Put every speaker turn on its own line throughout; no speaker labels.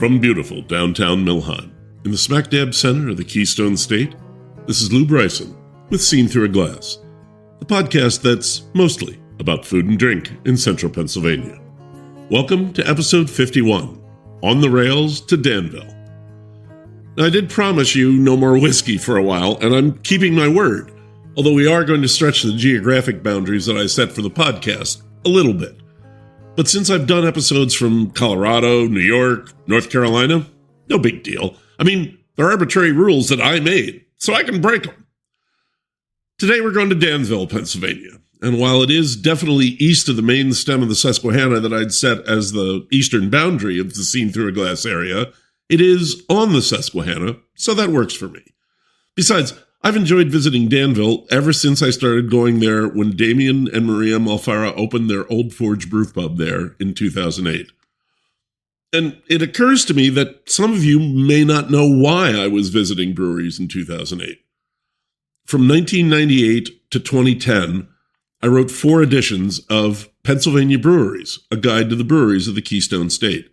From beautiful downtown Milheim, in the smack dab center of the Keystone State, this is Lou Bryson with Seen Through a Glass, the podcast that's mostly about food and drink in central Pennsylvania. Welcome to episode 51, On the Rails to Danville. Now, I did promise you no more whiskey for a while, and I'm keeping my word, although we are going to stretch the geographic boundaries that I set for the podcast a little bit. But since I've done episodes from Colorado, New York, North Carolina, no big deal. I mean, they're arbitrary rules that I made, so I can break them. Today we're going to Danville, Pennsylvania. And while it is definitely east of the main stem of the Susquehanna that I'd set as the eastern boundary of the Seen Through a Glass area, it is on the Susquehanna, so that works for me. Besides, I've enjoyed visiting Danville ever since I started going there when Damien and Maria Malfara opened their Old Forge Brew Pub there in 2008. And it occurs to me that some of you may not know why I was visiting breweries in 2008. From 1998 to 2010, I wrote 4 editions of Pennsylvania Breweries, a guide to the breweries of the Keystone State.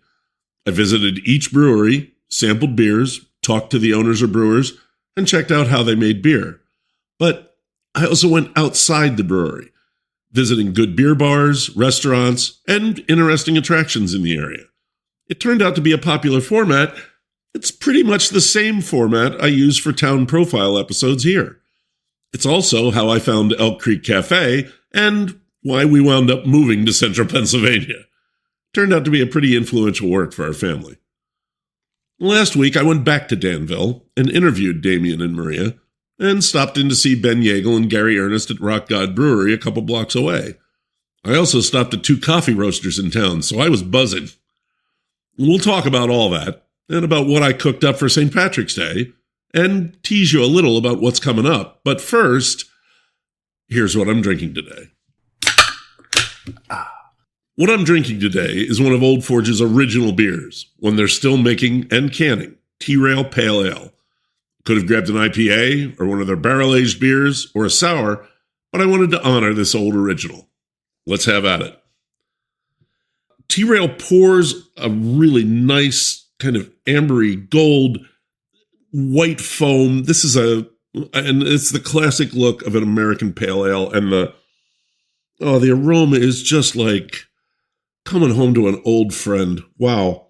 I visited each brewery, sampled beers, talked to the owners or brewers, and checked out how they made beer. But I also went outside the brewery, visiting good beer bars, restaurants, and interesting attractions in the area. It turned out to be a popular format. It's pretty much the same format I use for town profile episodes here. It's also how I found Elk Creek Cafe and why we wound up moving to central Pennsylvania. Turned out to be a pretty influential work for our family. Last week, I went back to Danville and interviewed Damien and Maria, and stopped in to see Ben Yeagle and Gary Ernest at Rock God Brewery a couple blocks away. I also stopped at 2 coffee roasters in town, so I was buzzing. We'll talk about all that, and about what I cooked up for St. Patrick's Day, and tease you a little about what's coming up. But first, here's what I'm drinking today. What I'm drinking today is one of Old Forge's original beers, one they're still making and canning, T-Rail Pale Ale. Could have grabbed an IPA or one of their barrel-aged beers or a sour, but I wanted to honor this old original. Let's have at it. T-Rail pours a really nice kind of ambery gold white foam. This is and it's the classic look of an American Pale Ale, and the aroma is just like coming home to an old friend. Wow.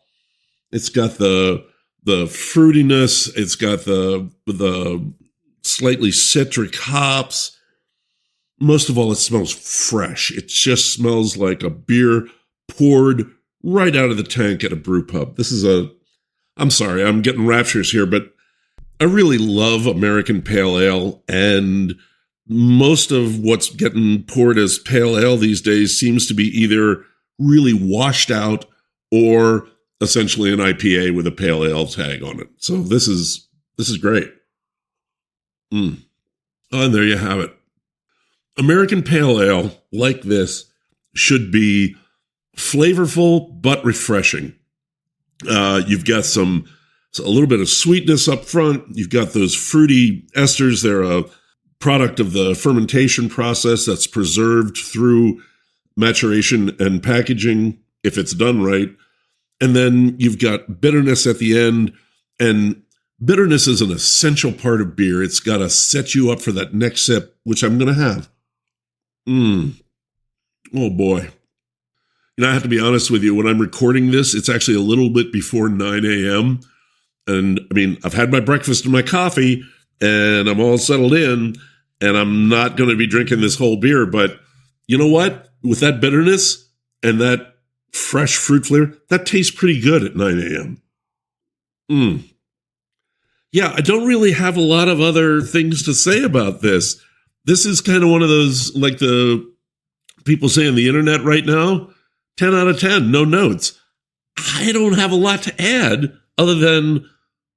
It's got the fruitiness. It's got the slightly citric hops. Most of all, it smells fresh. It just smells like a beer poured right out of the tank at a brew pub. I'm sorry, I'm getting rapturous here, but I really love American Pale Ale, and most of what's getting poured as Pale Ale these days seems to be either really washed out or essentially an IPA with a Pale Ale tag on it. So this is great. Oh, and there you have it. American Pale Ale, like this, should be flavorful but refreshing. You've got a little bit of sweetness up front. You've got those fruity esters. They're a product of the fermentation process that's preserved through maturation and packaging, if it's done right. And then you've got bitterness at the end, and bitterness is an essential part of beer. It's got to set you up for that next sip, which I'm going to have. Oh boy. I have to be honest with you, when I'm recording this, it's actually a little bit before 9 a.m. And I mean, I've had my breakfast and my coffee, and I'm all settled in, and I'm not going to be drinking this whole beer. But you know what? With that bitterness and that fresh fruit flavor, that tastes pretty good at 9 a.m. Yeah, I don't really have a lot of other things to say about this. This is kind of one of those, like the people say on the internet right now, 10 out of 10, no notes. I don't have a lot to add other than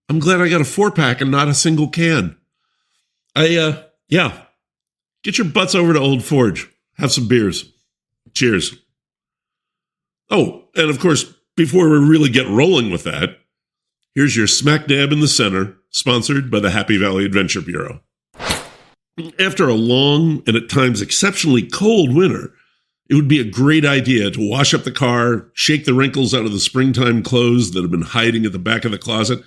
I'm glad I got a 4-pack and not a single can. Get your butts over to Old Forge. Have some beers. Cheers. Oh, and of course, before we really get rolling with that, here's your smack dab in the center, sponsored by the Happy Valley Adventure Bureau. After a long and at times exceptionally cold winter, It would be a great idea to wash up the car, shake the wrinkles out of the springtime clothes that have been hiding at the back of the closet,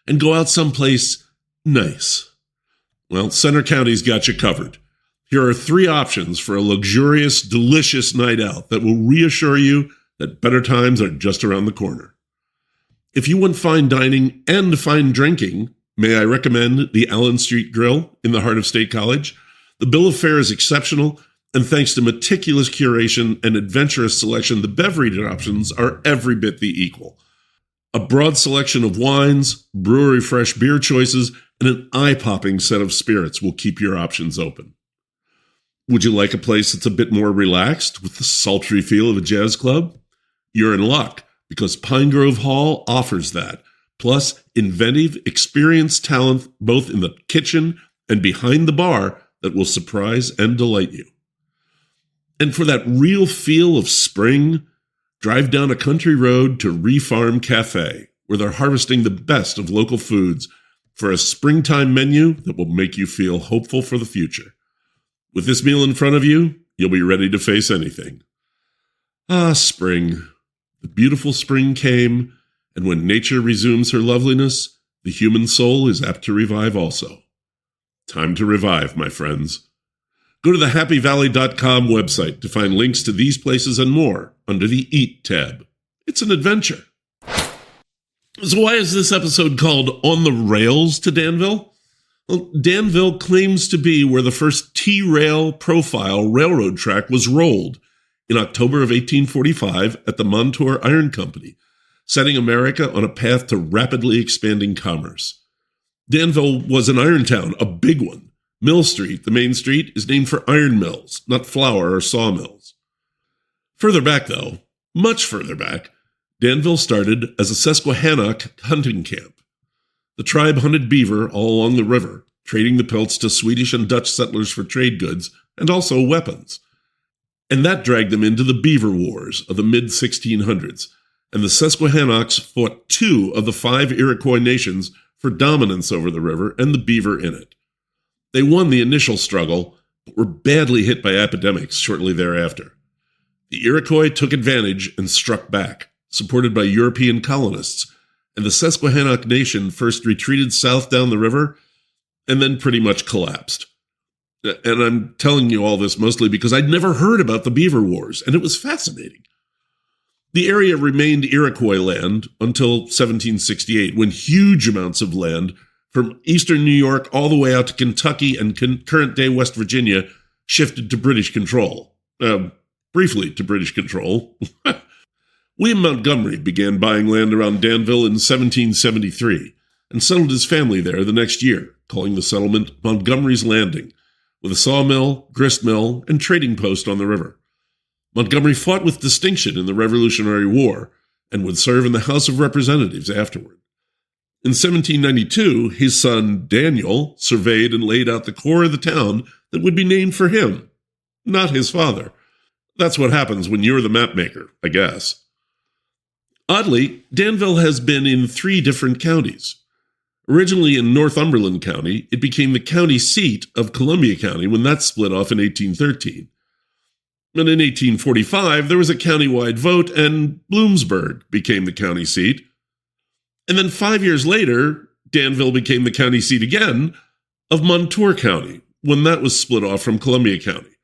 and go out someplace nice. Well, Center County's got you covered. Here are 3 options for a luxurious, delicious night out that will reassure you that better times are just around the corner. If you want fine dining and fine drinking, may I recommend the Allen Street Grill in the heart of State College? The bill of fare is exceptional, and thanks to meticulous curation and adventurous selection, the beverage options are every bit the equal. A broad selection of wines, brewery fresh beer choices, and an eye-popping set of spirits will keep your options open. Would you like a place that's a bit more relaxed with the sultry feel of a jazz club? You're in luck, because Pine Grove Hall offers that, plus inventive, experienced talent both in the kitchen and behind the bar that will surprise and delight you. And for that real feel of spring, drive down a country road to Refarm Cafe, where they're harvesting the best of local foods for a springtime menu that will make you feel hopeful for the future. With this meal in front of you, you'll be ready to face anything. Ah, spring. The beautiful spring came, and when nature resumes her loveliness, the human soul is apt to revive also. Time to revive, my friends. Go to the happyvalley.com website to find links to these places and more under the Eat tab. It's an adventure. So why is this episode called On the Rails to Danville? Well, Danville claims to be where the first T-rail profile railroad track was rolled in October of 1845 at the Montour Iron Company, setting America on a path to rapidly expanding commerce. Danville was an iron town, a big one. Mill Street, the main street, is named for iron mills, not flour or sawmills. Further back, though, much further back, Danville started as a Susquehannock hunting camp. The tribe hunted beaver all along the river, trading the pelts to Swedish and Dutch settlers for trade goods and also weapons. And that dragged them into the Beaver Wars of the mid-1600s, and the Susquehannocks fought 2 of the 5 Iroquois nations for dominance over the river and the beaver in it. They won the initial struggle, but were badly hit by epidemics shortly thereafter. The Iroquois took advantage and struck back, supported by European colonists, and the Susquehannock Nation first retreated south down the river and then pretty much collapsed. And I'm telling you all this mostly because I'd never heard about the Beaver Wars, and it was fascinating. The area remained Iroquois land until 1768, when huge amounts of land from eastern New York all the way out to Kentucky and current-day West Virginia shifted to British control. Briefly to British control. William Montgomery began buying land around Danville in 1773 and settled his family there the next year, calling the settlement Montgomery's Landing, with a sawmill, grist mill, and trading post on the river. Montgomery fought with distinction in the Revolutionary War and would serve in the House of Representatives afterward. In 1792, his son Daniel surveyed and laid out the core of the town that would be named for him, not his father. That's what happens when you're the mapmaker, I guess. Oddly, Danville has been in 3 different counties. Originally in Northumberland County, it became the county seat of Columbia County when that split off in 1813. And in 1845, there was a countywide vote, and Bloomsburg became the county seat. And then 5 years later, Danville became the county seat again of Montour County when that was split off from Columbia County.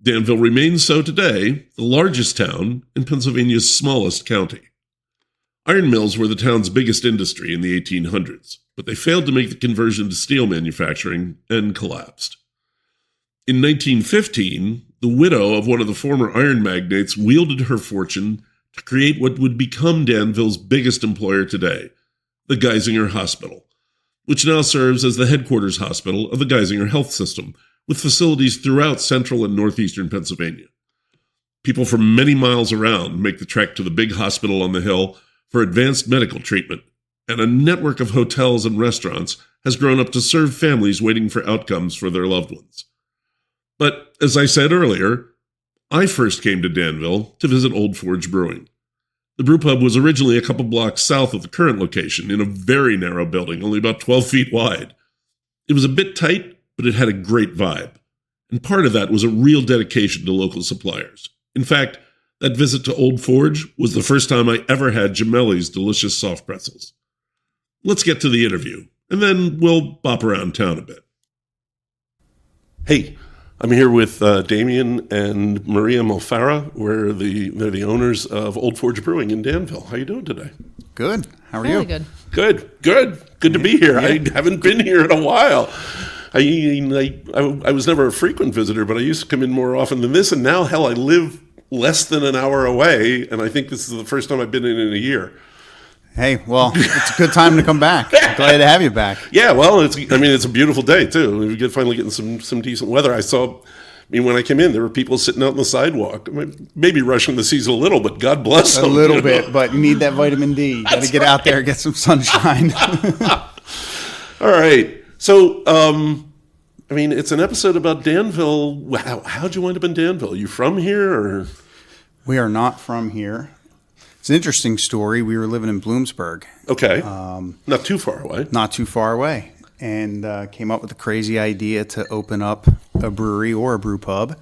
Danville remains so today, the largest town in Pennsylvania's smallest county. Iron mills were the town's biggest industry in the 1800s, but they failed to make the conversion to steel manufacturing and collapsed. In 1915, the widow of one of the former iron magnates wielded her fortune to create what would become Danville's biggest employer today, the Geisinger Hospital, which now serves as the headquarters hospital of the Geisinger Health System, with facilities throughout central and northeastern Pennsylvania. People from many miles around make the trek to the big hospital on the hill for advanced medical treatment, and a network of hotels and restaurants has grown up to serve families waiting for outcomes for their loved ones. But, as I said earlier, I first came to Danville to visit Old Forge Brewing. The brewpub was originally a couple blocks south of the current location in a very narrow building, only about 12 feet wide. It was a bit tight, but it had a great vibe, and part of that was a real dedication to local suppliers. In fact, that visit to Old Forge was the first time I ever had Gemelli's delicious soft pretzels. Let's get to the interview, and then we'll bop around town a bit. Hey, I'm here with Damien and Maria Malfara. They're the owners of Old Forge Brewing in Danville. How you doing today?
Good. How are
Really
you?
good.
Good to be here.
Yeah.
I haven't been here in a while. I was never a frequent visitor, but I used to come in more often than this, and now, hell, I live less than an hour away, and I think this is the first time I've been in a year.
Hey, well, it's a good time to come back. I'm glad to have you back.
Yeah, well, it's a beautiful day, too. We're finally getting some decent weather. When I came in, there were people sitting out on the sidewalk. Maybe rushing the season a little, but God bless them.
A little bit, but you need that vitamin D. You got to get out there and get some sunshine.
All right. So, it's an episode about Danville. How'd you wind up in Danville? Are you from here, or?
We are not from here. It's an interesting story. We were living in Bloomsburg.
Okay. Not too far away.
Not too far away. And came up with the crazy idea to open up a brewery or a brew pub.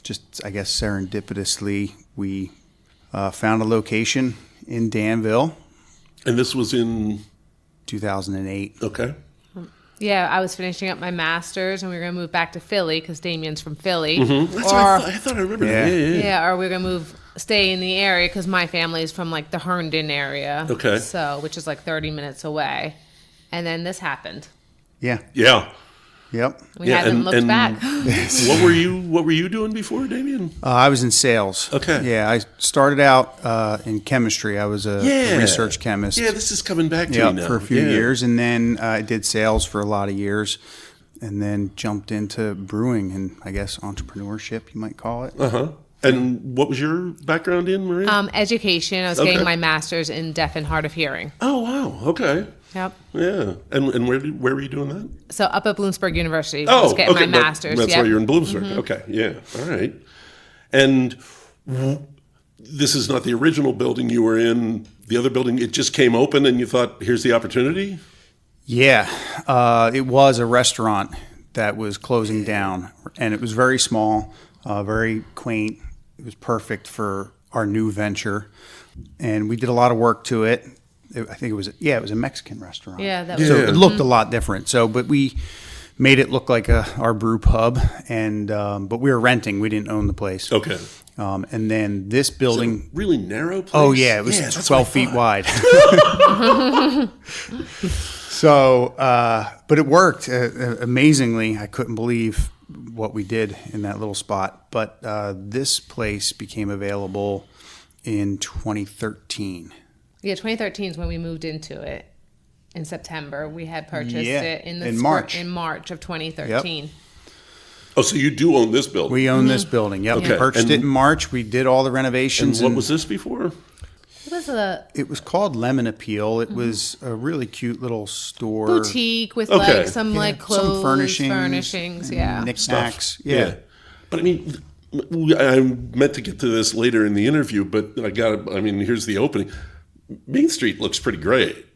Just, I guess, serendipitously, we found a location in Danville.
And this was in?
2008.
Okay.
Yeah, I was finishing up my master's, and we were going to move back to Philly because Damien's from Philly.
Mm-hmm. That's what I thought I remembered.
Yeah, or we were going to stay in the area because my family is from like the Herndon area.
Okay.
So, which is like 30 minutes away. And then this happened.
Yeah.
Yeah.
Yep.
We haven't looked back.
What were you doing before, Damien?
I was in sales.
Okay.
Yeah, I started out in chemistry. I was a research chemist.
Yeah, this is coming back to me now.
For a few years, and then I did sales for a lot of years, and then jumped into brewing and I guess entrepreneurship, you might call it.
Uh-huh. And what was your background in, Maria?
Education. I was getting my master's in deaf and hard of hearing.
Oh, wow. Okay.
Yep.
Yeah. And where were you doing that?
So up at Bloomsburg University.
Oh,
I was getting
okay.
my master's.
That's why you're in Bloomsburg. Mm-hmm. Okay. Yeah. All right. And this is not the original building you were in. The other building, it just came open and you thought, here's the opportunity?
Yeah. It was a restaurant that was closing down, and it was very small, very quaint. It was perfect for our new venture, and we did a lot of work to it. I think it was a Mexican restaurant.
Yeah,
So it looked a lot different. So, but we made it look like our brew pub, and but we were renting. We didn't own the place.
Okay.
And then this building,
really narrow place.
Oh yeah, it was 12 feet wide. So, but it worked amazingly. I couldn't believe what we did in that little spot. But this place became available in 2013.
Yeah, 2013 is when we moved into it. In September, we had purchased it in
March.
In March of 2013.
Yep.
Oh, so you do own this building?
We own this building. Yep.
Okay.
We purchased it in March. We did all the renovations.
And what was this before?
It
was called Lemon Appeal. It was a really cute little store.
Boutique with like some like clothes,
some
furnishings,
knickknacks.
Yeah. But I meant to get to this later in the interview, but here's the opening. Main Street looks pretty great.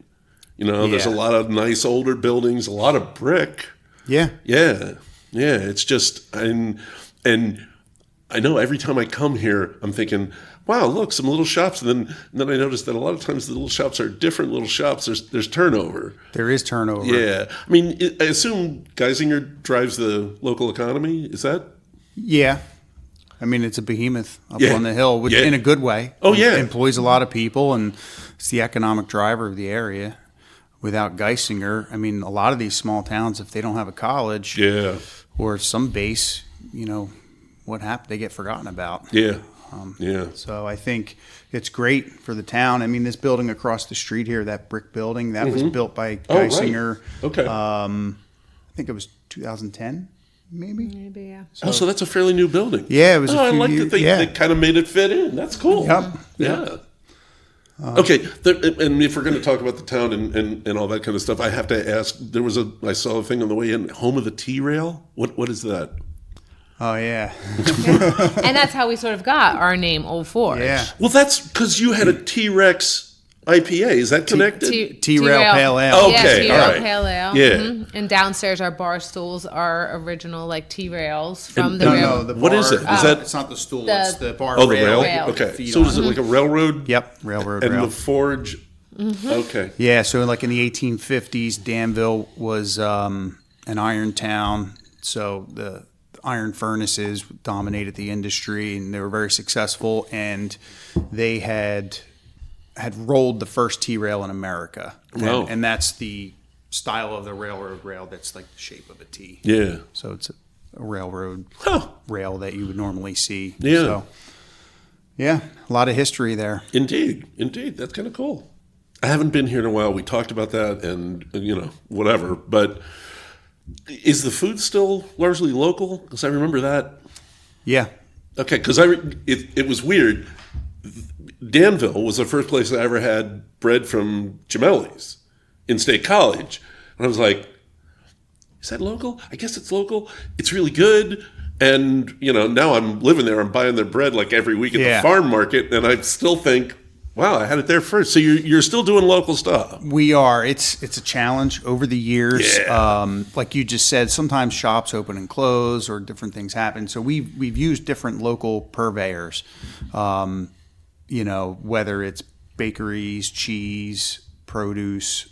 There's a lot of nice older buildings, a lot of brick.
Yeah.
Yeah. Yeah. It's just, and I know every time I come here, I'm thinking, wow, look, some little shops. And then I noticed that a lot of times the little shops are different little shops. There's turnover.
There is turnover.
Yeah. I assume Geisinger drives the local economy. Is that?
Yeah. It's a behemoth up on the hill, which in a good way.
Oh, yeah.
It employs a lot of people, and it's the economic driver of the area. Without Geisinger, a lot of these small towns, if they don't have a college or some base, what happened? They get forgotten about.
Yeah.
So I think it's great for the town. This building across the street here, that brick building, that was built by Geisinger.
Oh, right. Okay.
I think it was 2010. Maybe,
yeah.
So that's a fairly new building.
Yeah, it was.
I like that they kind of made it fit in. That's cool.
Yep.
Yeah. Okay, and if we're going to talk about the town and all that kind of stuff, I have to ask. I saw a thing on the way in. Home of the T-Rail. What is that?
Oh yeah.
And that's how we sort of got our name, Old Forge.
Yeah.
Well, that's because you had a T-Rex IPA. Is that connected?
T-Rail Pale Ale.
Okay,
Yeah, T-Rail
all right.
Pale Ale.
Yeah.
Mm-hmm. And downstairs, our bar stools are original, like T-Rails from the
No,
rail.
no, the
What
bar,
is it? Is that-
it's not the stool,
The-
it's the bar
Oh, the
rail.
rail?
Rail.
Okay.
Feet
So
on
is it like a railroad?
Yep, railroad
And
rail.
the forge? Okay.
Yeah, so like in the 1850s, Danville was an iron town. So the iron furnaces dominated the industry, and they were very successful. And they had rolled the first T-rail in America.
Wow.
And that's the style of the railroad rail that's like the shape of a T.
Yeah.
So it's a railroad
Huh.
rail that you would normally see.
Yeah.
So, yeah, a lot of history there.
Indeed. That's kind of cool. I haven't been here in a while. We talked about that and, whatever. But is the food still largely local? Because I remember that.
Yeah.
Okay, because it was weird. Danville was the first place I ever had bread from Gemelli's in State College. And I was like, is that local? I guess it's local. It's really good. And, now I'm living there. I'm buying their bread like every week at the farm market. And I still think, wow, I had it there first. So you're still doing local stuff.
We are. It's a challenge over the years.
Yeah.
Like you just said, sometimes shops open and close or different things happen. So we've used different local purveyors, whether it's bakeries, cheese, produce.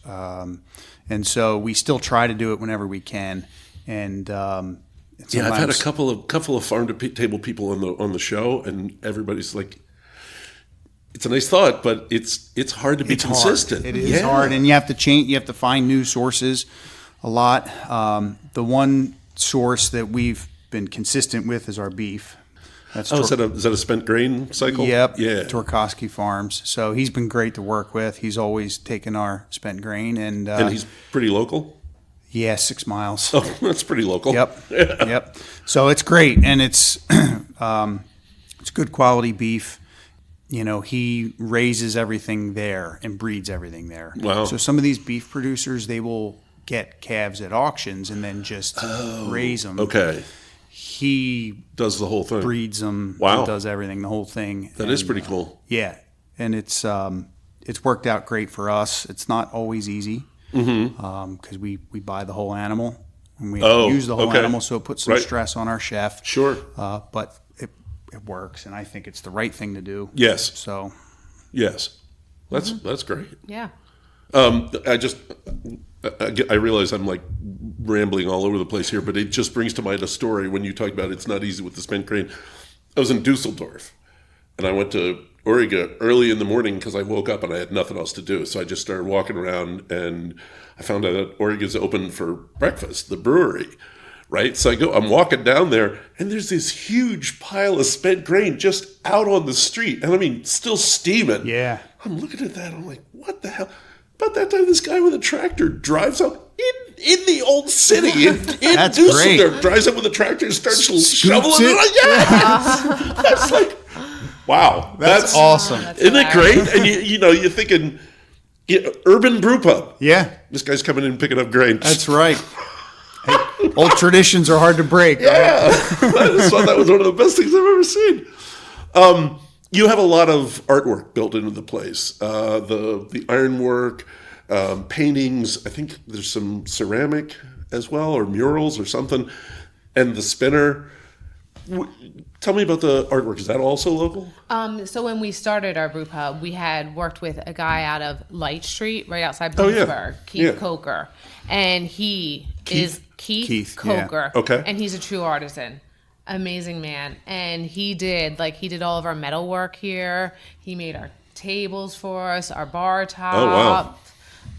And so we still try to do it whenever we can. And
Yeah, I've had a couple of farm to table people on the show, and everybody's like, it's a nice thought, but it's hard to be consistent.
Hard. It is hard, and you have to change. You have to find new sources a lot. The one source that we've been consistent with is our beef. That's
is that a spent grain cycle?
Yep.
Yeah.
Torkowski Farms. So he's been great to work with. He's always taken our spent grain, and
he's pretty local.
Yeah, 6 miles.
Oh, that's pretty local.
Yep. Yep. So it's great, and it's good quality beef. He raises everything there and breeds everything there.
Wow.
So some of these beef producers, they will get calves at auctions and then just raise them.
Okay.
He
does the whole thing.
Breeds them.
Wow.
Does everything, the whole thing.
That is pretty cool.
Yeah, and it's worked out great for us. It's not always easy because we buy the whole animal and we use the whole animal, so it puts some stress on our chef.
Sure.
But it works, and I think it's the right thing to do.
Yes.
So.
Yes. That's great.
Yeah.
I realize I'm like rambling all over the place here, but it just brings to mind a story when you talk about it's not easy with the spent grain. I was in Dusseldorf, and I went to Origa early in the morning because I woke up and I had nothing else to do. So I just started walking around, and I found out that Origa's open for breakfast, the brewery, right? So I'm walking down there, and there's this huge pile of spent grain just out on the street, and I mean, still steaming.
Yeah.
I'm looking at that, I'm like, what the hell? About that time, this guy with a tractor drives up in the old city in
That's
Dusseldorf,
great.
drives up with a tractor and starts
Scoops
shoveling
it.
it. Yeah, that's like, wow,
That's awesome.
That's
isn't it great?
hilarious.
And you're thinking, urban brew pub.
Yeah,
This guy's coming in and picking up grain.
that's right. Hey, old traditions are hard to break.
Yeah, I just thought that was one of the best things I've ever seen. You have a lot of artwork built into the place. The ironwork, paintings. I think there's some ceramic as well, or murals or something, and the spinner. Tell me about the artwork. Is that also local?
So when we started our brew pub, we had worked with a guy out of Light Street, right outside
Oh, yeah.
Bloomsburg, Keith
Yeah.
Coker, and he is Keith
yeah.
Coker.
Okay.
And he's a true artisan. Amazing man. And he did all of our metal work here. He made our tables for us, our bar top.
Oh,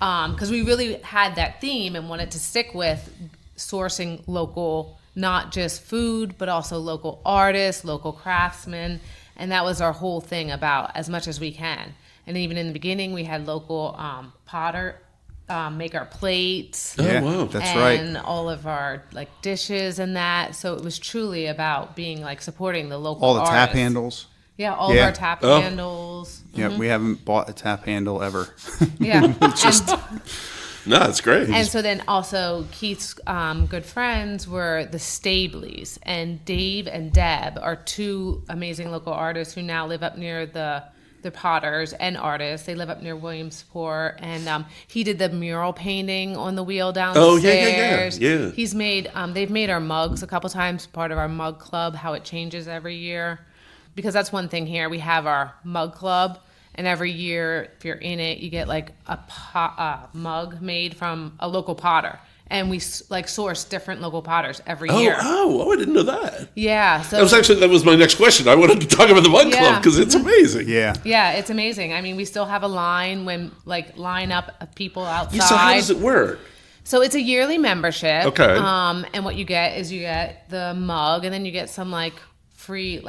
wow.
Because we really had that theme and wanted to stick with sourcing local, not just food, but also local artists, local craftsmen. And that was our whole thing about as much as we can. And even in the beginning, we had local potter make our plates.
Oh,
Yeah,
wow.
that's right.
And all of our dishes and that. So it was truly about being supporting the local
All the tap
artists.
handles.
Yeah, all of
Yeah.
our tap
Oh.
handles.
Yeah, we haven't bought a tap handle ever.
Yeah.
No, it's great.
And so then also Keith's good friends were the Stableys, and Dave and Deb are two amazing local artists who now live up near the They're potters and artists. They live up near Williamsport, and he did the mural painting on the wheel downstairs.
Yeah.
He's made. They've made our mugs a couple times, part of our mug club. How it changes every year, because that's one thing here. We have our mug club, and every year, if you're in it, you get like a mug made from a local potter. And we like source different local potters every year.
I didn't know that.
Yeah. So
that was my next question. I wanted to talk about the Mug Club because it's amazing.
Yeah.
Yeah, it's amazing. I mean, we still have a line line up of people outside.
So how does it work?
So it's a yearly membership.
Okay.
And what you get is you get the mug, and then you get some a free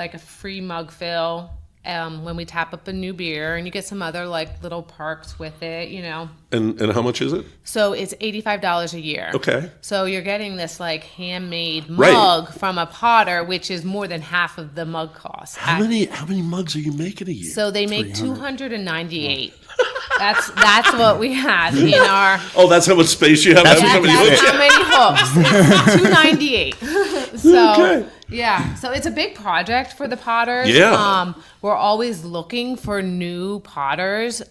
mug fill. When we tap up a new beer, and you get some other little perks with it,
And how much is it?
So it's $85 a year.
Okay.
So you're getting this handmade mug from a potter, which is more than half of the mug cost.
How many mugs are you making a year?
So they make 298. That's what we have in our.
Oh, that's how much space you have.
That's how many hooks. 298. So.
Okay.
Yeah, so it's a big project for the potters.
Yeah.
We're always looking for new potters.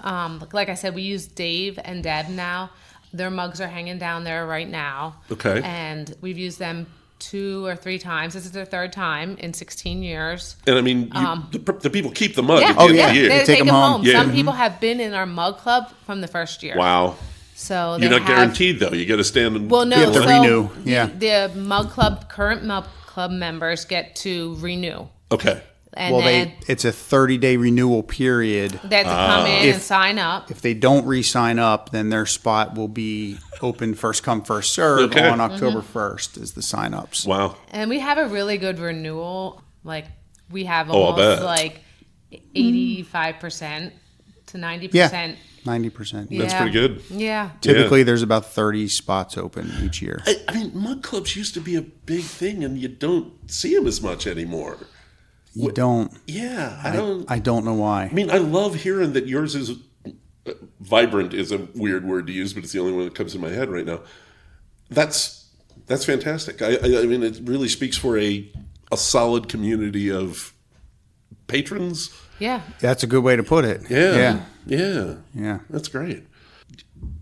Like I said, we use Dave and Deb now. Their mugs are hanging down there right now.
Okay.
And we've used them 2 or 3 times. This is their 3rd time in 16 years.
And I mean, the people keep the mug
Yeah.
at the end of the
They
year.
take them home.
Yeah.
Some people have been in our mug club from the first year.
Wow.
So
you're not guaranteed though. You got to stand and
no.
You have to renew. Yeah.
The mug club current mug club members get to renew.
Okay.
And
it's a 30-day renewal period.
They have to come in and sign up.
If they don't re-sign up, then their spot will be open first come, first serve on October 1st is the sign-ups.
Wow.
And we have a really good renewal. We have almost 85% to 90%.
Yeah. 90%.
Yeah.
That's pretty good.
Yeah.
Typically, there's about 30 spots open each year.
I mean, mug clubs used to be a big thing, and you don't see them as much anymore.
You don't.
Yeah,
I don't know why.
I mean, I love hearing that yours is vibrant. Is a weird word to use, but it's the only one that comes in my head right now. That's fantastic. I mean, it really speaks for a solid community of patrons.
Yeah.
That's a good way to put it.
Yeah. That's great.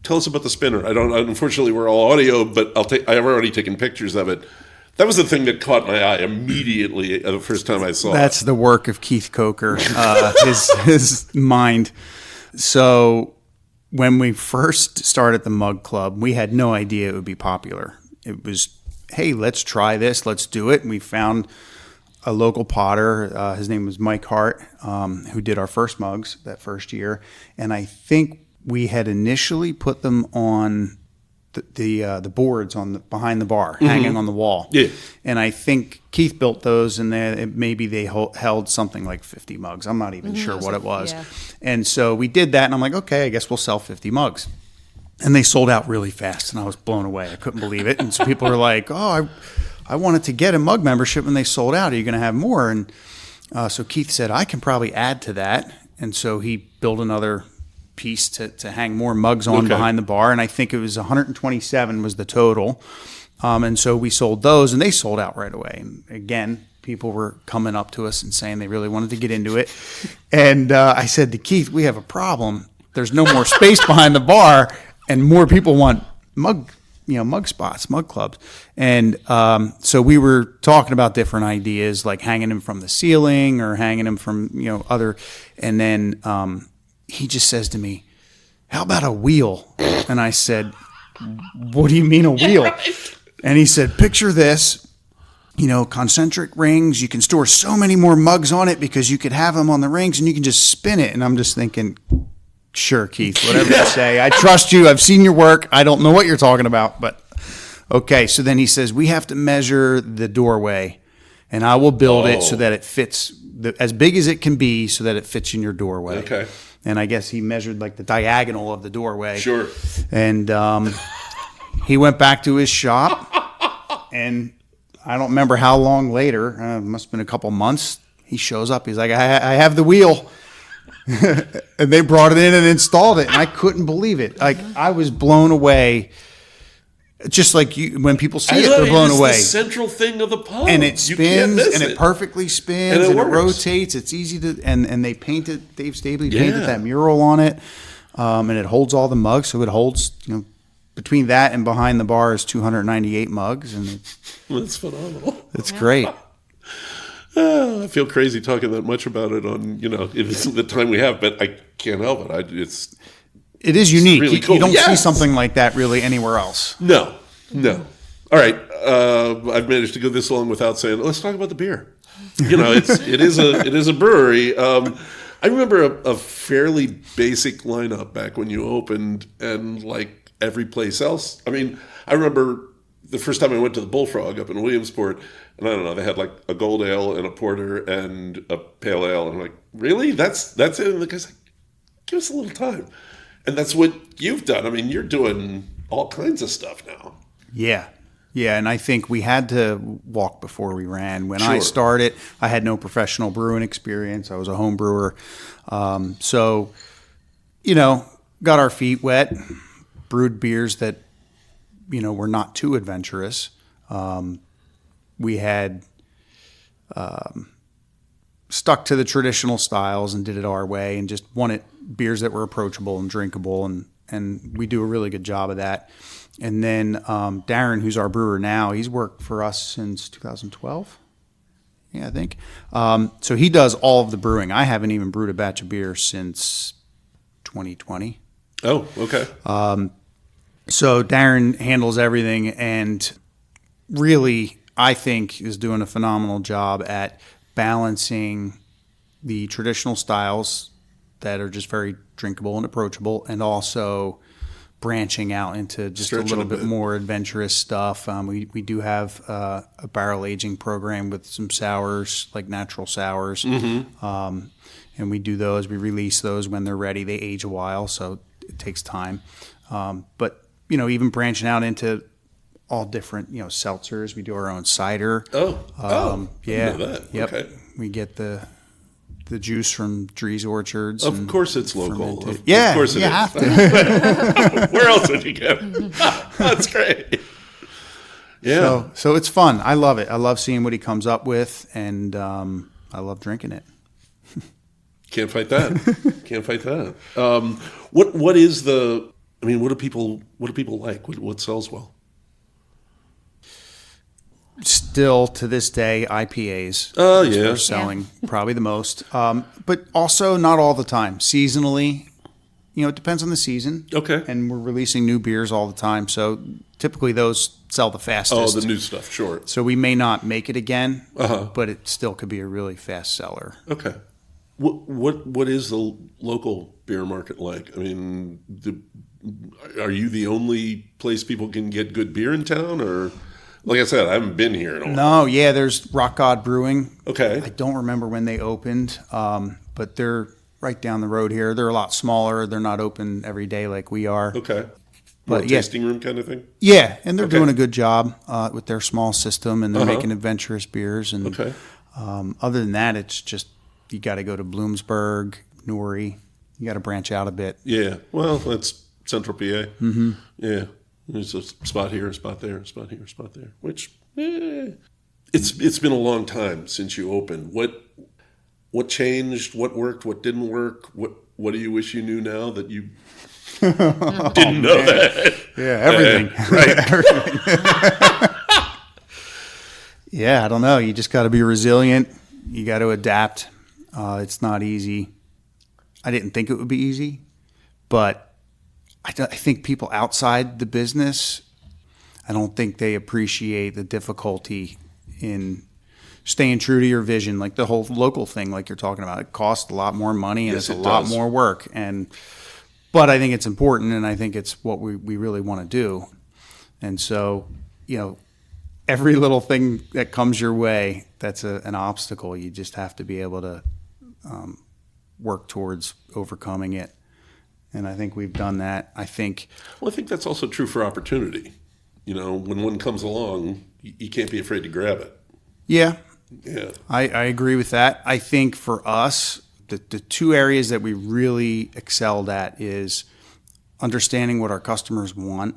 Tell us about the spinner. Unfortunately, we're all audio, but I've already taken pictures of it. That was the thing that caught my eye immediately the first time I saw it.
That's the work of Keith Coker, his mind. So when we first started the Mug Club, we had no idea it would be popular. It was, hey, let's try this, let's do it. And we found a local potter, his name was Mike Hart, who did our first mugs that first year. And I think we had initially put them on the boards behind the bar, hanging on the wall.
Yeah.
And I think Keith built those, and maybe they held something like 50 mugs. I'm not even sure what it was. Yeah. And so we did that, and I'm like, okay, I guess we'll sell 50 mugs. And they sold out really fast, and I was blown away. I couldn't believe it. And so people were like, oh, I wanted to get a mug membership, and they sold out. Are you going to have more? And so Keith said, I can probably add to that. And so he built another piece to hang more mugs on behind the bar, and I think it was 127 was the total. And so we sold those, and they sold out right away. And again, people were coming up to us and saying they really wanted to get into it. And I said to Keith, we have a problem. There's no more space behind the bar, and more people want mug spots, mug clubs. And so we were talking about different ideas, like hanging them from the ceiling or hanging them from other. And then he just says to me, how about a wheel? And I said, what do you mean a wheel? And he said, picture this, concentric rings. You can store so many more mugs on it because you could have them on the rings and you can just spin it. And I'm just thinking, sure, Keith, whatever you say. I trust you. I've seen your work. I don't know what you're talking about, but okay. So then he says, we have to measure the doorway, and I will build it so that it fits as big as it can be so that it fits in your doorway.
Okay.
And I guess he measured like the diagonal of the doorway.
Sure.
And he went back to his shop, and I don't remember how long later, it must have been a couple months, he shows up. He's like, I have the wheel. And they brought it in and installed it, and I couldn't believe it. Like, I was blown away. Just like when people see it, they're blown away.
It's the central thing of the pub.
And it spins, and it perfectly spins, and it rotates. It's easy to, and they painted, Dave Stabley painted that mural on it, and it holds all the mugs. So it holds, between that and behind the bar is 298 mugs. And
that's phenomenal.
It's great.
I feel crazy talking that much about it on, it's the time we have, but I can't help it.
It is unique.
Really cool.
You don't see something like that really anywhere else.
No. All right. I've managed to go this long without saying, let's talk about the beer. It is a brewery. I remember a fairly basic lineup back when you opened, and like every place else. I mean, I remember the first time I went to the Bullfrog up in Williamsport, and I don't know, they had like a gold ale and a porter and a pale ale. And I'm like, really? That's it? And the guy's like, give us a little time. And that's what you've done. I mean, you're doing all kinds of stuff now. Yeah.
Yeah, and I think we had to walk before we ran. When I started, I had no professional brewing experience. I was a home brewer. So, got our feet wet, brewed beers that, were not too adventurous. We had stuck to the traditional styles and did it our way, and just wanted beers that were approachable and drinkable, and we do a really good job of that. And then Darren, who's our brewer now, he's worked for us since 2012. Yeah, I think. So he does all of the brewing. I haven't even brewed a batch of beer since 2020.
Oh, okay.
So Darren handles everything, and really, I think, is doing a phenomenal job at balancing the traditional styles that are just very drinkable and approachable, and also branching out into just a little bit more adventurous stuff. We do have a barrel aging program with some sours, like natural sours. Mm-hmm. And we do those. We release those when they're ready. They age a while, so it takes time. But, even branching out into all different, seltzers. We do our own cider.
Yeah.
I know
that.
Yep.
Okay.
We get the juice from Drees Orchards.
Of course it's local. Of
course
it
you
is.
have to.
Where else would you get it? That's great. Yeah.
So it's fun. I love it. I love seeing what he comes up with, and I love drinking it.
Can't fight that. Can't fight that. What is the? I mean, what do people like? What sells well?
Still to this day, IPAs.
Oh, yeah.
They're selling probably the most. But also not all the time. Seasonally, it depends on the season.
Okay.
And we're releasing new beers all the time. So typically those sell the fastest.
Oh, the new stuff, sure.
So we may not make it again, but it still could be a really fast seller.
Okay. What is the local beer market like? I mean, are you the only place people can get good beer in town, or... Like I said, I haven't been here in a while.
No, yeah, there's Rock God Brewing.
Okay.
I don't remember when they opened, but they're right down the road here. They're a lot smaller. They're not open every day like we are.
Okay. More tasting room kind of thing?
Yeah, and they're doing a good job with their small system, and they're making adventurous beers. And other than that, it's just you got to go to Bloomsburg, Newry. You got to branch out a bit.
Yeah. Well, that's Central PA. Mm-hmm. Yeah. There's a spot here, a spot there, a spot here, a spot there. Which, it's been a long time since you opened. What changed? What worked? What didn't work? What do you wish you knew now that you didn't know that?
Yeah, everything.
Right.
Everything. Yeah, I don't know. You just got to be resilient. You got to adapt. It's not easy. I didn't think it would be easy, but I think people outside the business, I don't think they appreciate the difficulty in staying true to your vision. Like the whole local thing, like you're talking about, it costs a lot more money and it's a lot more work. But I think it's important, and I think it's what we really want to do. And so, every little thing that comes your way, that's an obstacle. You just have to be able to work towards overcoming it. And I think we've done that. I think
that's also true for opportunity. When one comes along, you can't be afraid to grab it.
Yeah.
Yeah.
I agree with that. I think for us, the two areas that we really excelled at is understanding what our customers want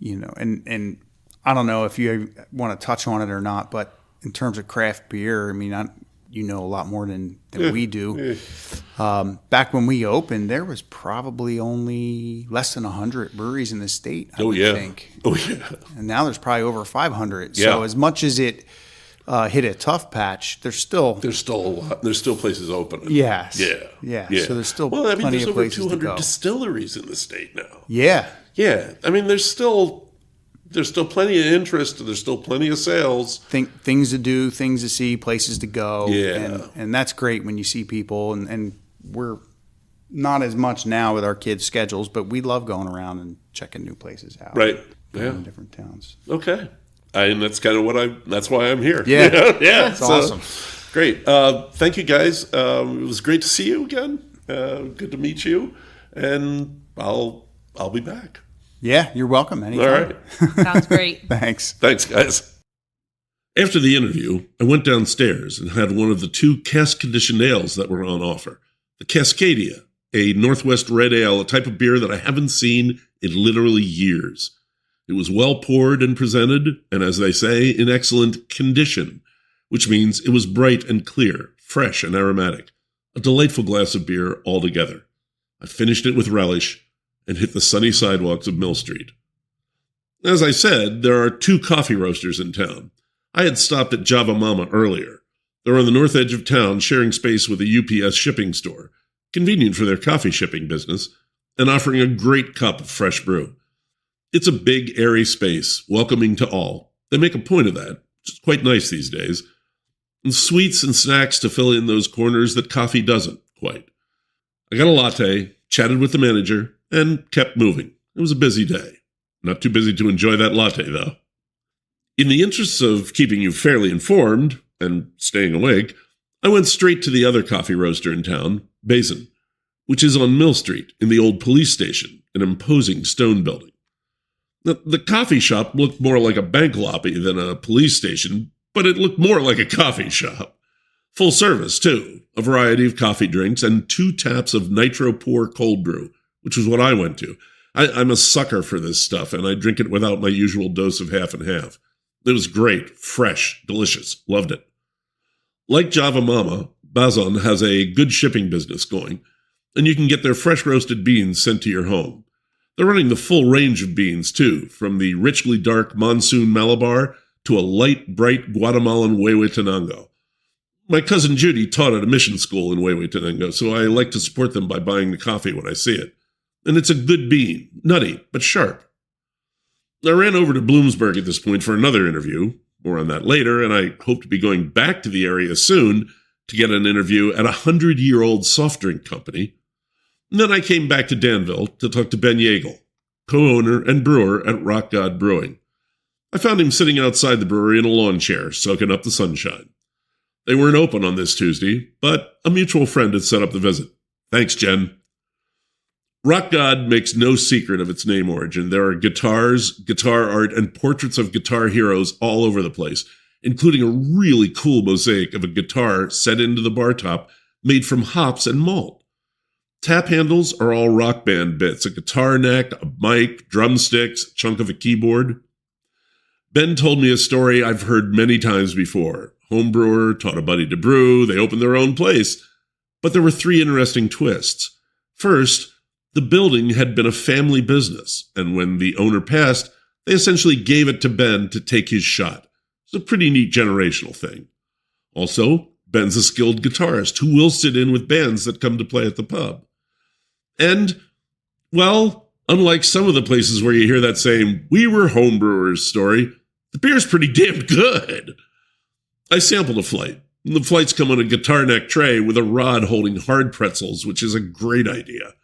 and I don't know if you want to touch on it or not, but in terms of craft beer, I mean, you know a lot more than we do. Back when we opened, there was probably only less than 100 breweries in the state, I would think.
Oh, yeah.
And now there's probably over 500.
Yeah.
So as much as it hit a tough patch, there's still
a lot. There's still places open.
Yes.
Yeah.
So there's still
plenty
there's
of
over
places 200
to go.
distilleries in the state now.
Yeah.
Yeah. I mean, there's still plenty of interest. There's still plenty of sales.
Things to do, things to see, places to go.
Yeah.
And that's great when you see people. And we're not as much now with our kids' schedules, but we love going around and checking new places out.
Right.
Going in different towns.
Okay. And that's kind of that's why I'm here.
Yeah.
Yeah.
It's awesome.
Great. Thank you, guys. It was great to see you again. Good to meet you. And I'll be back.
Yeah, you're welcome anytime.
All right.
Sounds great.
Thanks.
Thanks, guys. After the interview, I went downstairs and had one of the 2 cask-conditioned ales that were on offer. The Cascadia, a Northwest red ale, a type of beer that I haven't seen in literally years. It was well poured and presented, and as they say, in excellent condition, which means it was bright and clear, fresh and aromatic. A delightful glass of beer altogether. I finished it with relish and hit the sunny sidewalks of Mill Street. As I said, there are 2 coffee roasters in town. I had stopped at Java Momma earlier. They're on the north edge of town, sharing space with a UPS shipping store, convenient for their coffee shipping business, and offering a great cup of fresh brew. It's a big, airy space, welcoming to all. They make a point of that, which is quite nice these days. And sweets and snacks to fill in those corners that coffee doesn't, quite. I got a latte, chatted with the manager, and kept moving. It was a busy day. Not too busy to enjoy that latte, though. In the interests of keeping you fairly informed and staying awake, I went straight to the other coffee roaster in town, Bason, which is on Mill Street in the old police station, an imposing stone building. The coffee shop looked more like a bank lobby than a police station, but it looked more like a coffee shop. Full service, too. A variety of coffee drinks and 2 taps of nitro pour cold brew, which was what I went to. I'm a sucker for this stuff, and I drink it without my usual dose of half and half. It was great, fresh, delicious. Loved it. Like Java Momma, Bason has a good shipping business going, and you can get their fresh roasted beans sent to your home. They're running the full range of beans, too, from the richly dark Monsoon Malabar to a light, bright Guatemalan Huehuetenango. My cousin Judy taught at a mission school in Huehuetenango, so I like to support them by buying the coffee when I see it. And it's a good bean, nutty, but sharp. I ran over to Bloomsburg at this point for another interview, more on that later, and I hope to be going back to the area soon to get an interview at a 100-year-old soft drink company. And then I came back to Danville to talk to Ben Yeagle, co-owner and brewer at Rock God Brewing. I found him sitting outside the brewery in a lawn chair, soaking up the sunshine. They weren't open on this Tuesday, but a mutual friend had set up the visit. Thanks, Jen. Rock God makes no secret of its name origin. There are guitars, guitar art, and portraits of guitar heroes all over the place, including a really cool mosaic of a guitar set into the bar top made from hops and malt. Tap handles are all Rock Band bits, a guitar neck, a mic, drumsticks, a chunk of a keyboard. Ben told me a story I've heard many times before. Homebrewer taught a buddy to brew, they opened their own place. But there were 3 interesting twists. First, the building had been a family business, and when the owner passed, they essentially gave it to Ben to take his shot. It's a pretty neat generational thing. Also, Ben's a skilled guitarist who will sit in with bands that come to play at the pub. And, well, unlike some of the places where you hear that same, "we were homebrewers" story, the beer's pretty damn good. I sampled a flight. The flights come on a guitar neck tray with a rod holding hard pretzels, which is a great idea.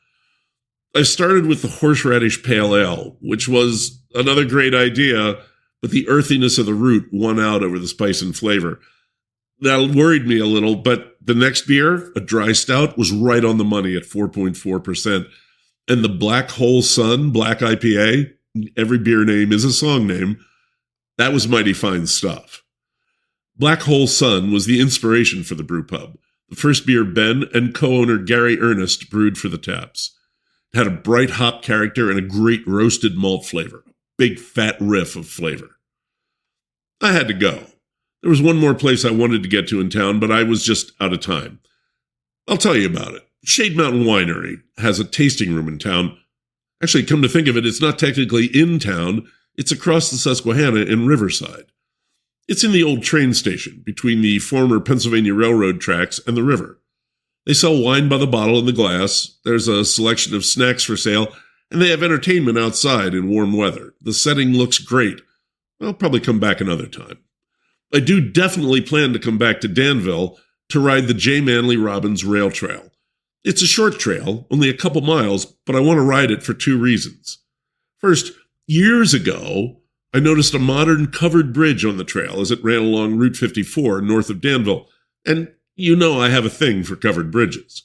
I started with the horseradish pale ale, which was another great idea, but the earthiness of the root won out over the spice and flavor. That worried me a little, but the next beer, a dry stout, was right on the money at 4.4%. And the Black Hole Sun Black IPA, every beer name is a song name, that was mighty fine stuff. Black Hole Sun was the inspiration for the brew pub, the first beer Ben and co-owner Gary Ernest brewed for the taps. It had a bright hop character and a great roasted malt flavor. big fat riff of flavor. I had to go. There was one more place I wanted to get to in town, but I was just out of time. I'll tell you about it. Shade Mountain Winery has a tasting room in town. Actually, come to think of it, it's not technically in town. It's across the Susquehanna in Riverside. It's in the old train station between the former Pennsylvania Railroad tracks and the river. They sell wine by the bottle and the glass. There's a selection of snacks for sale, and they have entertainment outside in warm weather. The setting looks great. I'll probably come back another time. I do definitely plan to come back to Danville to ride the Manley Robbins rail trail. It's a short trail, only a couple miles, but I want to ride it for two reasons. First, years ago, I noticed a modern covered bridge on the trail as it ran along Route 54 north of Danville, and you know I have a thing for covered bridges.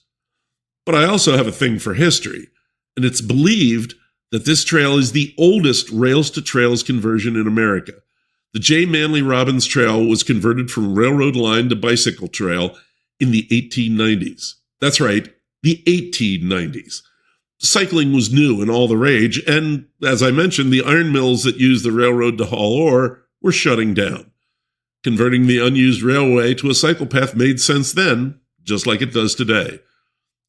But I also have a thing for history, and it's believed that this trail is the oldest rails-to-trails conversion in America. The Manley Robbins Trail was converted from railroad line to bicycle trail in the 1890s. That's right, the 1890s. Cycling was new and all the rage, and as I mentioned, the iron mills that used the railroad to haul ore were shutting down. Converting the unused railway to a cycle path made sense then, just like it does today.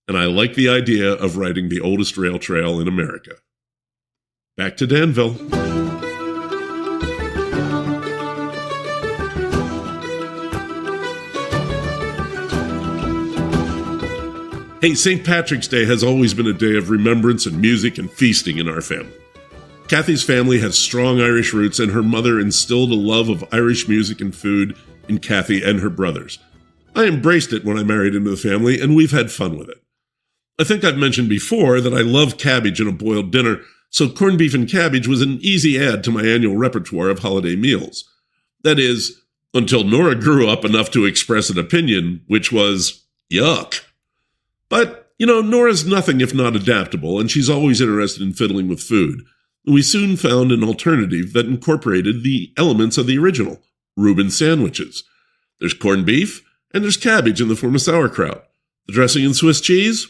And I like the idea of riding the oldest rail trail in America. Back to Danville. Hey, St. Patrick's Day has always been a day of remembrance and music and feasting in our family. Kathy's family has strong Irish roots, and her mother instilled a love of Irish music and food in Kathy and her brothers. I embraced it when I married into the family, and we've had fun with it. I think I've mentioned before that I love cabbage in a boiled dinner, so corned beef and cabbage was an easy add to my annual repertoire of holiday meals. That is, until Nora grew up enough to express an opinion, which was, yuck. But, Nora's nothing if not adaptable, and she's always interested in fiddling with food. We soon found an alternative that incorporated the elements of the original, Reuben sandwiches. There's corned beef, and there's cabbage in the form of sauerkraut. The dressing and Swiss cheese?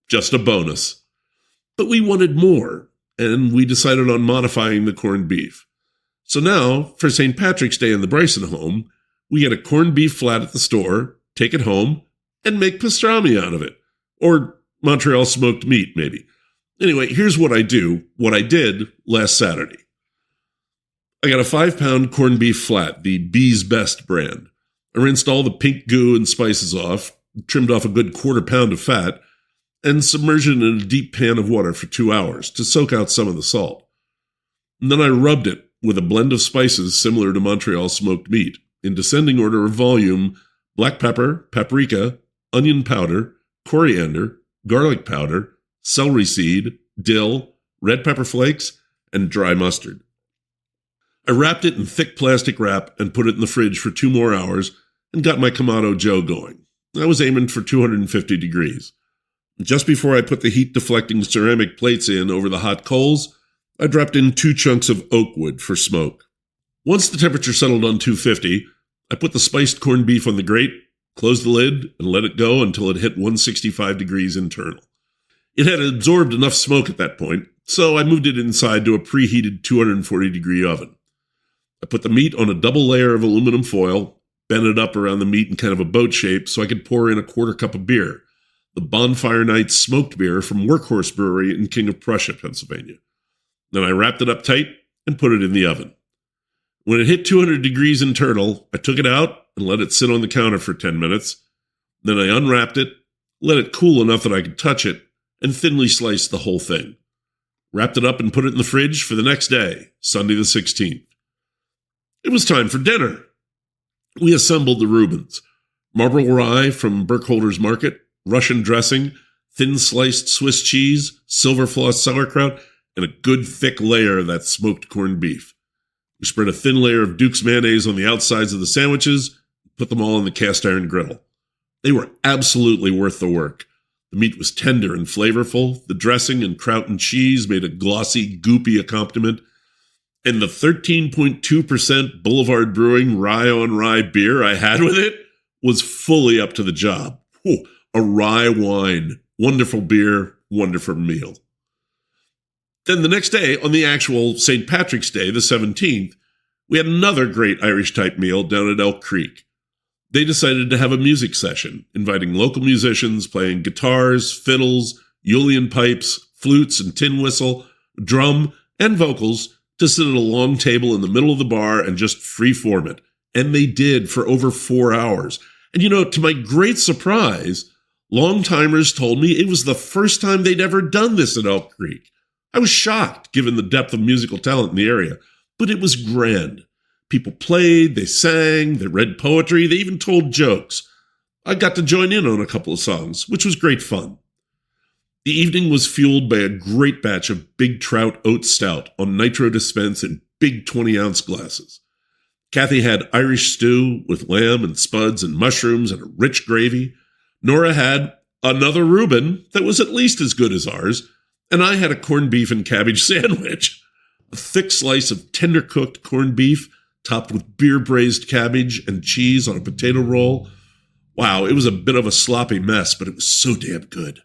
Just a bonus. But we wanted more, and we decided on modifying the corned beef. So now, for St. Patrick's Day in the Bryson home, we get a corned beef flat at the store, take it home, and make pastrami out of it. Or Montreal smoked meat, maybe. Anyway, here's what I did last Saturday. I got a 5-pound corned beef flat, the Bee's Best brand. I rinsed all the pink goo and spices off, trimmed off a good 1/4 pound of fat, and submerged it in a deep pan of water for 2 hours to soak out some of the salt. And then I rubbed it with a blend of spices similar to Montreal smoked meat, in descending order of volume: black pepper, paprika, onion powder, coriander, garlic powder, celery seed, dill, red pepper flakes, and dry mustard. I wrapped it in thick plastic wrap and put it in the fridge for 2 more hours and got my Kamado Joe going. I was aiming for 250 degrees. Just before I put the heat-deflecting ceramic plates in over the hot coals, I dropped in 2 chunks of oak wood for smoke. Once the temperature settled on 250, I put the spiced corned beef on the grate, closed the lid, and let it go until it hit 165 degrees internal. It had absorbed enough smoke at that point, so I moved it inside to a preheated 240-degree oven. I put the meat on a double layer of aluminum foil, bent it up around the meat in kind of a boat shape so I could pour in a 1/4 cup of beer, the Bonfire Night smoked beer from Workhorse Brewery in King of Prussia, Pennsylvania. Then I wrapped it up tight and put it in the oven. When it hit 200 degrees internal, I took it out and let it sit on the counter for 10 minutes. Then I unwrapped it, let it cool enough that I could touch it, and thinly sliced the whole thing. Wrapped it up and put it in the fridge for the next day, Sunday the 16th. It was time for dinner. We assembled the Reubens: marble rye from Burkholder's Market, Russian dressing, thin-sliced Swiss cheese, silver floss sauerkraut, and a good thick layer of that smoked corned beef. We spread a thin layer of Duke's mayonnaise on the outsides of the sandwiches, put them all in the cast-iron griddle. They were absolutely worth the work. The meat was tender and flavorful. The dressing and kraut and cheese made a glossy, goopy accompaniment. And the 13.2% Boulevard Brewing rye-on-rye beer I had with it was fully up to the job. Whew, a rye wine. Wonderful beer, wonderful meal. Then the next day, on the actual St. Patrick's Day, the 17th, we had another great Irish-type meal down at Elk Creek. They decided to have a music session, inviting local musicians playing guitars, fiddles, Julian pipes, flutes and tin whistle, drum, and vocals to sit at a long table in the middle of the bar and just freeform it. And they did for over 4 hours. And to my great surprise, long-timers told me it was the first time they'd ever done this at Elk Creek. I was shocked, given the depth of musical talent in the area, but it was grand. People played, they sang, they read poetry, they even told jokes. I got to join in on a couple of songs, which was great fun. The evening was fueled by a great batch of Big Trout Oat Stout on nitro dispense in big 20-ounce glasses. Kathy had Irish stew with lamb and spuds and mushrooms and a rich gravy. Nora had another Reuben that was at least as good as ours, and I had a corned beef and cabbage sandwich. A thick slice of tender-cooked corned beef topped with beer-braised cabbage and cheese on a potato roll. Wow, it was a bit of a sloppy mess, but it was so damn good.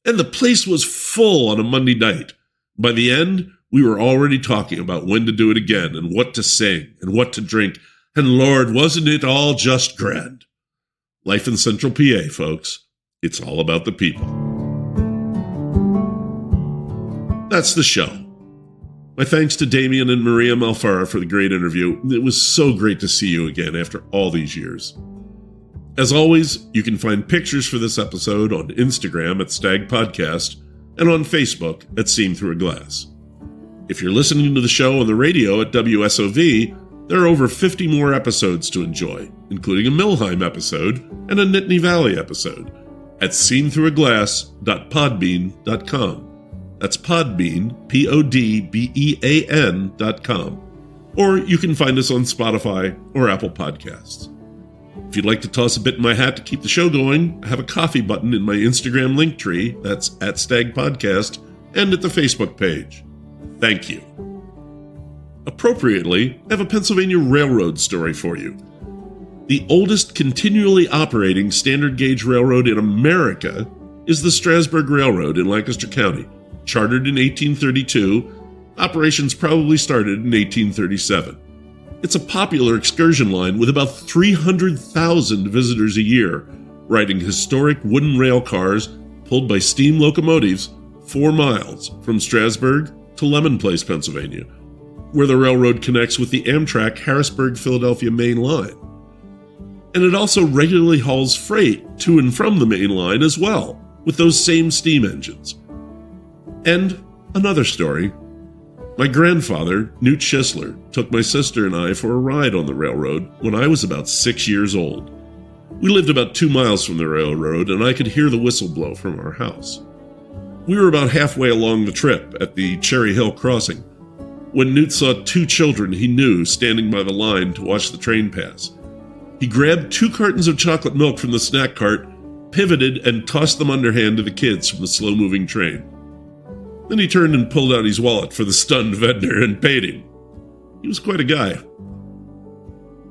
And the place was full on a Monday night. By the end, we were already talking about when to do it again and what to sing and what to drink. And Lord, wasn't it all just grand? Life in Central PA, folks. It's all about the people. That's the show. My thanks to Damien and Maria Malfara for the great interview. It was so great to see you again after all these years. As always, you can find pictures for this episode on Instagram at Stag Podcast and on Facebook at Seen Through a Glass. If you're listening to the show on the radio at WSOV, there are over 50 more episodes to enjoy, including a Milheim episode and a Nittany Valley episode at seenthroughaGlass.podbean.com. That's Podbean, Podbean.com. Or you can find us on Spotify or Apple Podcasts. If you'd like to toss a bit in my hat to keep the show going, I have a coffee button in my Instagram link tree, that's at Stag Podcast, and at the Facebook page. Thank you. Appropriately, I have a Pennsylvania Railroad story for you. The oldest continually operating standard gauge railroad in America is the Strasburg Railroad in Lancaster County. Chartered in 1832, operations probably started in 1837. It's a popular excursion line with about 300,000 visitors a year, riding historic wooden rail cars pulled by steam locomotives 4 miles from Strasburg to Lemon Place, Pennsylvania, where the railroad connects with the Amtrak Harrisburg-Philadelphia main line. And it also regularly hauls freight to and from the main line as well, with those same steam engines. And another story. My grandfather, Newt Schisler, took my sister and I for a ride on the railroad when I was about 6 years old. We lived about 2 miles from the railroad, and I could hear the whistle blow from our house. We were about halfway along the trip at the Cherry Hill crossing when Newt saw 2 children he knew standing by the line to watch the train pass. He grabbed 2 cartons of chocolate milk from the snack cart, pivoted, and tossed them underhand to the kids from the slow-moving train. Then he turned and pulled out his wallet for the stunned vendor and paid him. He was quite a guy.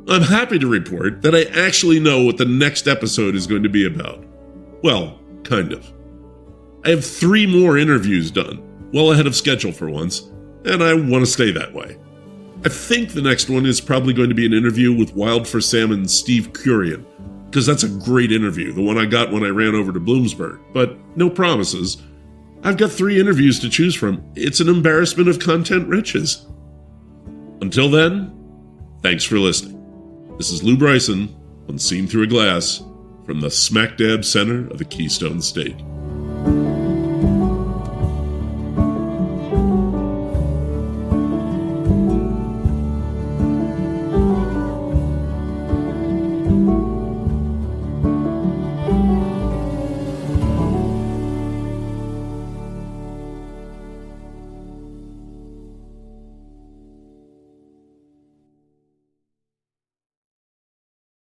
I'm happy to report that I actually know what the next episode is going to be about. Well, kind of. I have 3 more interviews done, well ahead of schedule for once, and I want to stay that way. I think the next one is probably going to be an interview with Wild for Salmon's Steve Kurian, because that's a great interview, the one I got when I ran over to Bloomsburg, but no promises. I've got 3 interviews to choose from. It's an embarrassment of content riches. Until then, thanks for listening. This is Lou Bryson on Seen Through a Glass from the smack dab center of the Keystone State.